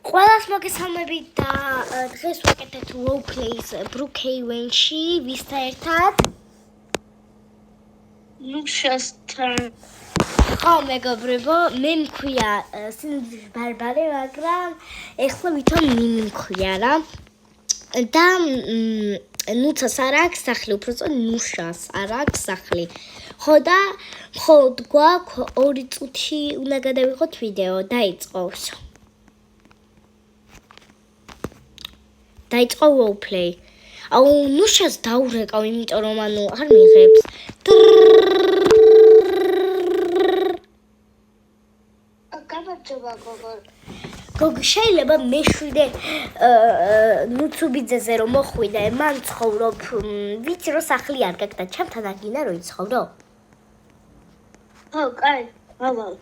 ყველას მოგესალმებით და დღეს ვაკეთებთ roleplays Brookhaven-ში ვისთან ერთად? ნუშასთან. ხო, მეგობრებო, მე მქვია სინდისის ბარბარე, მაგრამ ეხლა ვითომ მინი მქვია რა. და ნუცას არ აქვს სახლი, უბრალოდ ნუშას არ აქვს სახლი. ხო და მხოლოდ გვაქვს 2 წუთი უნდა გადავიღოთ ვიდეო, დაიწყოს. დაიწყო roleplay. აუ, ნუშას დაურეკავ, იმიტომ რომ არ მიიღებს. გამარჯობა გოგო. გოგო, შეიძლება მეშვიდე ნუცუბიძეზე რომ მოხვიდე, მან ცხოვრობ, ვიცი რომ სახლი არ გაქვს და ჩემთან არ გინდა რომ იცხოვრო? ხო, კაი, ავალ.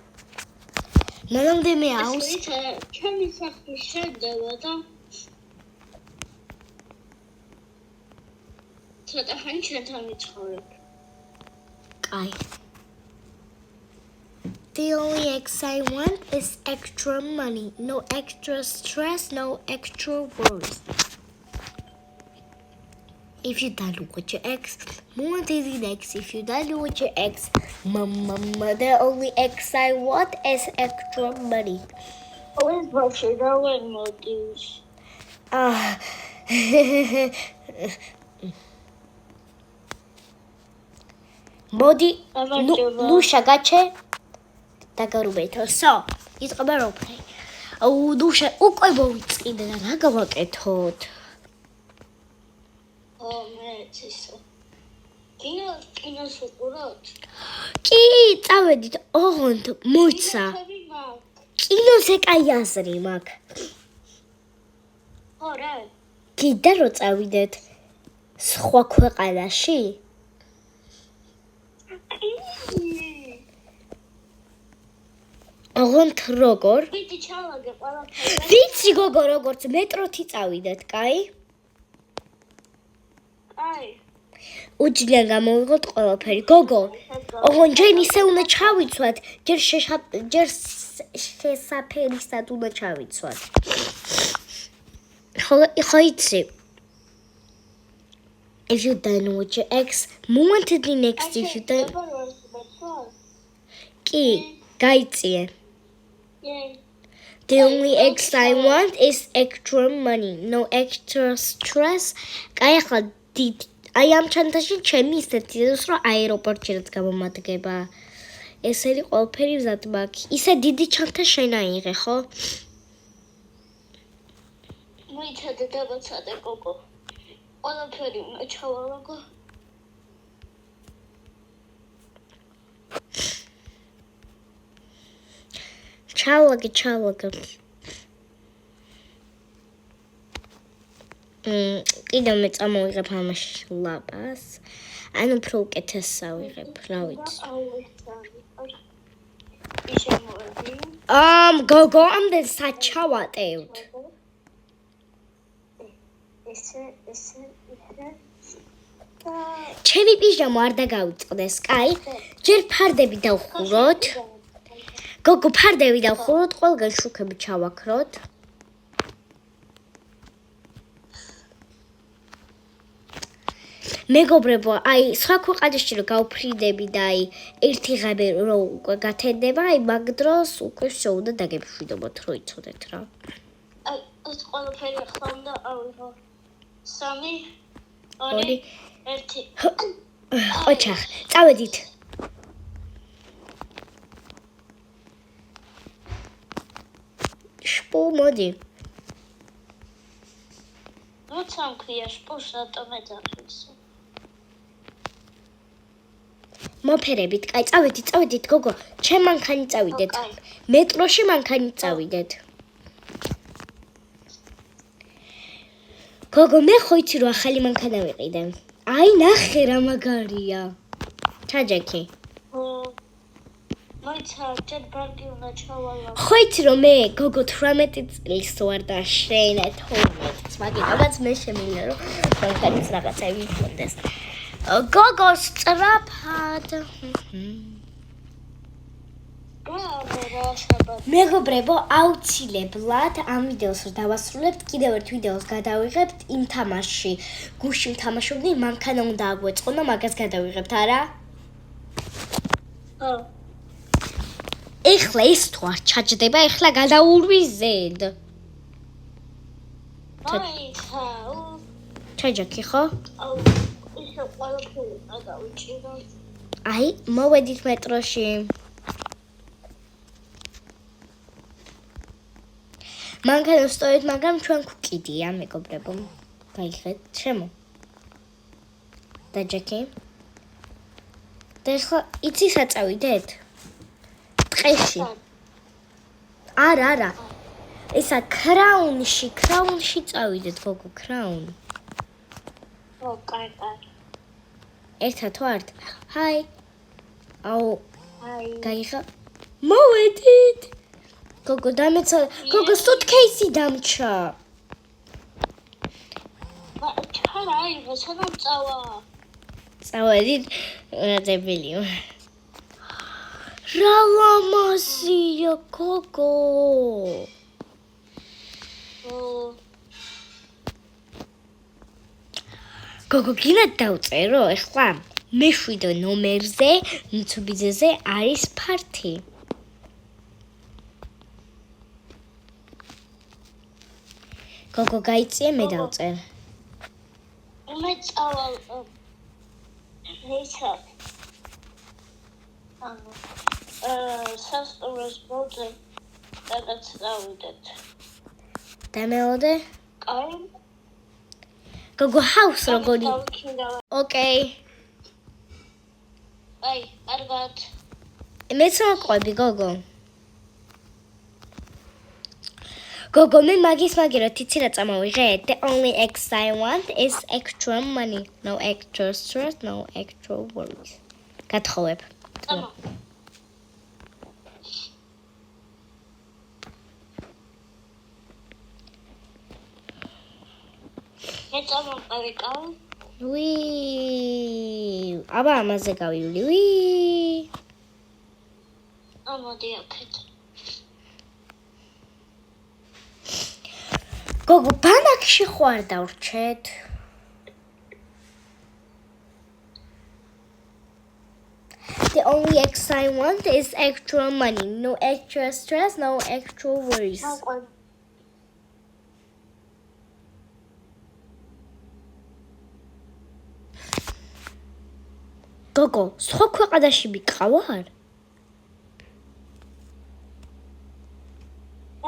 მანამდე მე აუს ჩემი სახლი შევდევა და ცოტა ხანი ჩემთან ვიცხოვრებ. კაი. The only X I want is extra money. No extra stress, no extra worries. If you don't want your ex, more than the next. If you don't want your ex, mama, the only X I want is extra money. Always watching our motives. Modi, Nusha gache. დაგარუბეთო. So, იწყება roleplay. აუ, ნუშა უკვე მოვიწყიდე და რა გავაკეთოთ? მეც ისე. კინოს უყუროთ? კი, წავედით. ოღონდ მოიცა. კინოზე კაი აზრი მაქვს. ხო, რა? კიდე რო წავიდეთ სხვა ქვეყანაში? ოღონდ როგორ? ვიცი ჩავაგე ყველაფერი. ვიცი გოგო როგორც მეტროთი წავიდეთ, კაი? კაი. უჯლიან გამოვიღოთ ყველაფერი. გოგო, ოღონდ ჯერ ისე უნდა ჩავიცვათ, ჯერ შესაფერისად უნდა ჩავიცვათ. ხო იცი. If you don't know what your ex, move on to the next if you don't. კი, გაიწიე. The only X I want is extra money, no extra stress. კაი, ახლა აი ამ ჩანთაში ჩემი ისეთი ის რომ აეროპორტშიც გამომადგება. ესენი ყველაფერი მზად მაქვს. ისე დიდი ჩანთა შენ აიღე, ხო? მოიცადე დავაცადე გოგო. ყველაფერი უნდა ჩავალაგო. ჩავაგე. კიდევ მე წამოვიღებ ამაში ლაპას. ანუ უფრო უკეთესსა ვიღებ, რა ვიცი. გოგო, ამდენ საჩავატევთ. ჩემი პიჟამა არ დაგავიწყდეს, კაი? ჯერ ფარდები დავხუროთ. გოგო, ფარდები დავხუროთ, ყველგან შუქები ჩავაქროთ. მეგობრებო, აი, სხვა ქვეყანაში რომ გავფრიდები და აი, ერთი ღამე რო უკვე გათენდება, აი, მაგ დროს უკვე შეუდა დაგეშვიდობოთ, რო იცოდეთ რა. აი, ეს ყველაფერი ახლა უნდა ავიღო. 3, 2, 1. ოჩახ, წავედით. შპო, მოდი. როცა მქვია შპოს რატომ ეძახის? მოფერებით, კაი, წავედით, გოგო. ჩემ მანქანი წავიდეთ. მეტროში მანქანი წავიდეთ. გოგო, მე ხო იცი რომ ახალი მანქანა ვიყიდე. აი, ნახე რა მაგარია. ჩაჯექი. მოიცა, ჯერ ბარგი უნდა ჩავალაგო. ხო იცი რომ მე გოგო 18 წლის ვარ და შენ 12 მაგიტომაც მე შემიძლია რომ მანქანის რაღაცები მქონდეს. გოგო სწრაფად. მეგობრებო, აუცილებლად ამ ვიდეოს რო დავასრულებთ, კიდევ ერთ ვიდეოს გადავიღებთ იმ თამაშში. გუშინ ვთამაშობდი, მანქანა უნდა აგვეწყო და მაგას გადავიღებთ, არა? ეხლა ეს თუ არ ჩაჯდება, ეხლა გადაურვიზედ. ჩაჯაკი ხო? ისე ყველაფერი გადავიჭირო. აი, მოვედით მეტროში. მანქანა ვსტოვეთ, მაგრამ ჩვენ გვკიდია, მეგობრებო. გაიხეთ, შემო. დაჯაკი. და ეხლა იცი საწავიდეთ? ტყეში. არა. ესა კრაუნში წავიდეთ, გოგო, კრაუნ. კაი. ერთად თუ არ? ჰაი. აუ, აი. გაიხა. მოვედით. გოგო, დამეცა, გოგო, სუტკეისი დამჩა. ჩარაი, სანამ წავა. წავედით, რადებილიო. რა ლამაზია, გოგო. გოგო, გინდა დავწერო ეხლა? მე-7 ნომერზე, მიცუბიძეზე არის ფართი. გოგო, გაიწია, მე დავწერ. მე წავალ. რეცა. სასტუმროს ბოძე სადაც წავიდეთ. დამელოდე? კაი. გოგო, ჰაუს როგორი? ოკეი. აი, კარგად. მეც მოყვები, გოგო. გოგო, მე მაგისმაგირო თიცი რა წამოვიღე? The only X I want is extra money. No extra stress, no extra worries. გათხოვებ. წამო. მე წამომყარეკავ. ვი! აბა ამაზე გავივლი. ვი! ამოდი აქეთ. გოგო, ბანაკში ხო არ დავრჩეთ? The only X I want is extra money. No extra stress, no extra worries. გოგო, სხვა ქვეყანაში მიყავარ?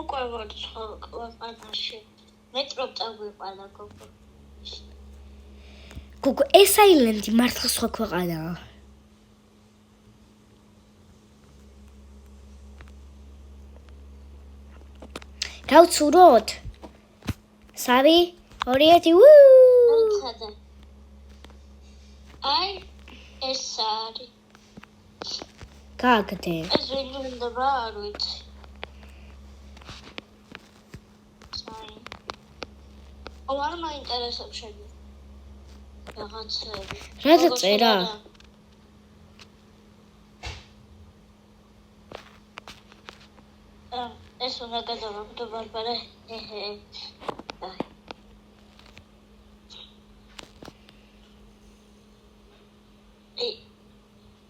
უკვე ვარ სხვა ქვეყანაში. მეტრო წაგვიყვანა, გოგო. გოგო, ეს აილენდი მართლა სხვა ქვეყანაა. გავცუროთ? სავი? 2-1, ვუ! აი, ეს არის. გაგდე. ეს ვინ უნდა რა არ ვიცი. არ მაინტერესებს შენი. რაღაცები. რა დაწერა? ეს უნდა გადავაგდო ბარბარე.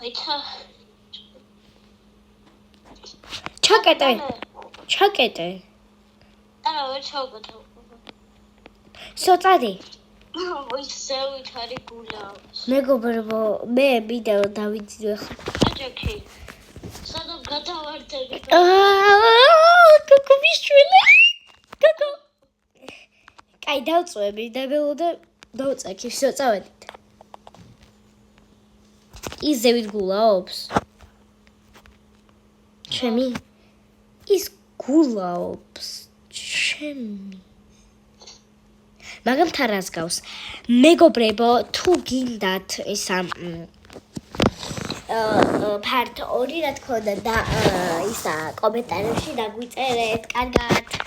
აიცა. ჩაკეტე. არა, ვერ ჩავკეთა. სოწადი. ისევით არის გულავს. მეგობრებო, მე ვიდეო დავიძინო ახლა. აჯაკი. სადაც გადავარდები. გოგო მიშვილე. გოგო. კაი, დავწვევი, დაბელოდე დავწაკი, всё, წავედით. იზევით გულაობს. ჩემი ის გულაობს. ჩემი მაგრამ თარას გავს. მეგობრებო, თუ გინდათ ისა part 2 რა თქმა უნდა და ისა კომენტარებში დაგვიწერეთ. კარგად.